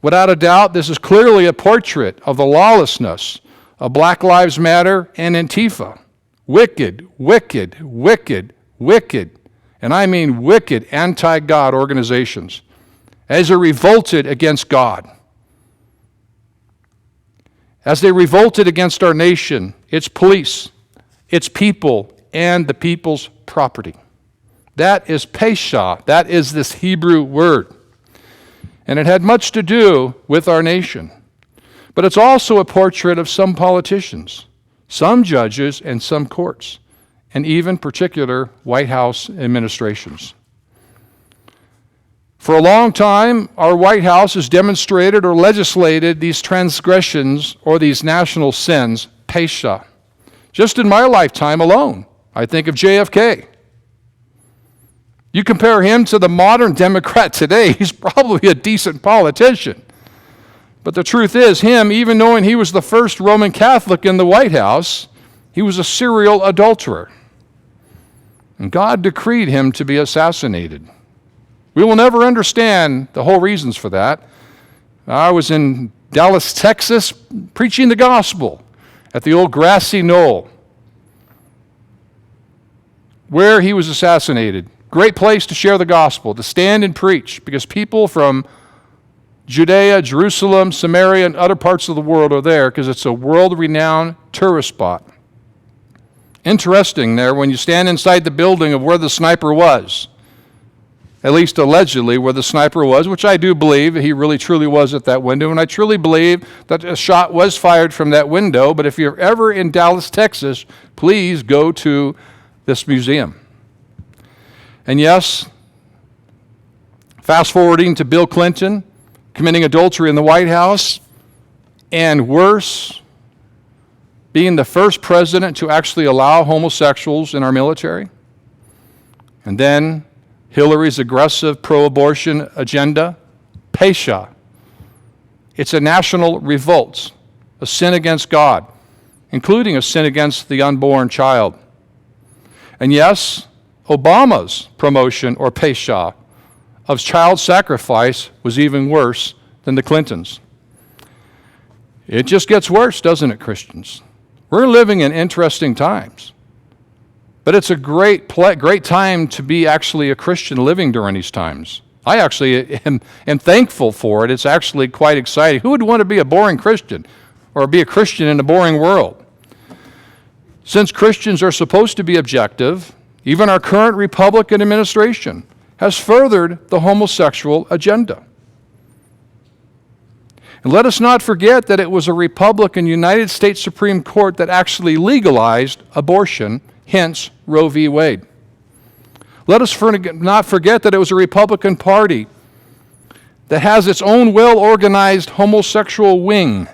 Without a doubt, this is clearly a portrait of the lawlessness of Black Lives Matter and Antifa. Wicked, wicked, wicked, wicked, and I mean wicked anti-God organizations as they revolted against God. As they revolted against our nation, its police, its people, and the people's property. That is pesha. That is this Hebrew word. And it had much to do with our nation. But it's also a portrait of some politicians, some judges, and some courts, and even particular White House administrations. For a long time, our White House has demonstrated or legislated these transgressions or these national sins, pesha. Just in my lifetime alone, I think of JFK. You compare him to the modern Democrat today, he's probably a decent politician. But the truth is, him, even knowing he was the first Roman Catholic in the White House, he was a serial adulterer. And God decreed him to be assassinated. We will never understand the whole reasons for that. I was in Dallas, Texas, preaching the gospel at the old grassy knoll where he was assassinated. Great place to share the gospel, to stand and preach, because people from Judea, Jerusalem, Samaria, and other parts of the world are there because it's a world-renowned tourist spot. Interesting there, when you stand inside the building of where the sniper was, at least allegedly where the sniper was, which I do believe he really truly was at that window, and I truly believe that a shot was fired from that window, but if you're ever in Dallas, Texas, please go to this museum. And yes, fast forwarding to Bill Clinton committing adultery in the White House, and worse, being the first president to actually allow homosexuals in our military. And then Hillary's aggressive pro-abortion agenda, pesha. It's a national revolt, a sin against God, including a sin against the unborn child. And yes, Obama's promotion, or pesha, of child sacrifice was even worse than the Clintons. It just gets worse, doesn't it, Christians? We're living in interesting times. But it's a great time to be actually a Christian living during these times. I actually am thankful for it. It's actually quite exciting. Who would want to be a boring Christian or be a Christian in a boring world? Since Christians are supposed to be objective, even our current Republican administration has furthered the homosexual agenda. And let us not forget that it was a Republican United States Supreme Court that actually legalized abortion, hence Roe v. Wade. Let us not forget that it was a Republican Party that has its own well-organized homosexual wing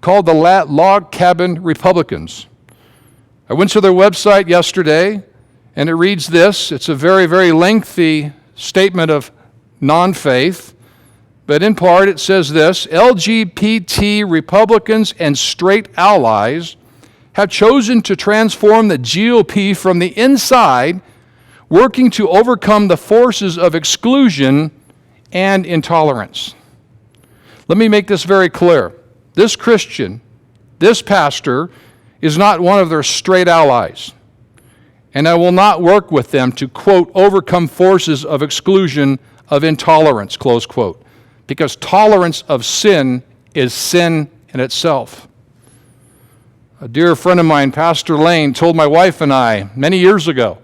called the Log Cabin Republicans. I went to their website yesterday, and it reads this. It's a very, very lengthy statement of non-faith, but in part it says this: LGBT Republicans and straight allies have chosen to transform the GOP from the inside, working to overcome the forces of exclusion and intolerance. Let me make this very clear. This Christian, this pastor, is not one of their straight allies. And I will not work with them to, quote, overcome forces of exclusion, of intolerance, close quote, because tolerance of sin is sin in itself. A dear friend of mine, Pastor Lane, told my wife and I many years ago,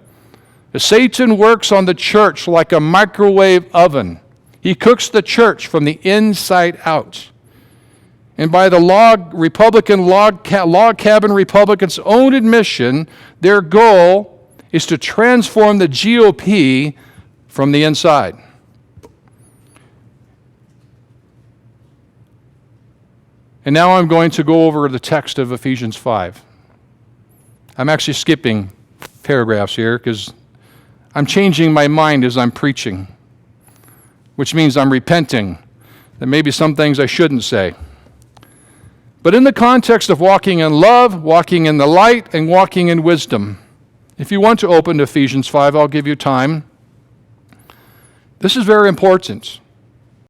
Satan works on the church like a microwave oven. He cooks the church from the inside out. And by the log cabin Republicans' own admission, their goal is to transform the GOP from the inside. And now I'm going to go over the text of Ephesians 5. I'm actually skipping paragraphs here because I'm changing my mind as I'm preaching, which means I'm repenting that maybe some things I shouldn't say. But in the context of walking in love, walking in the light, and walking in wisdom, if you want to open to Ephesians 5, I'll give you time. This is very important.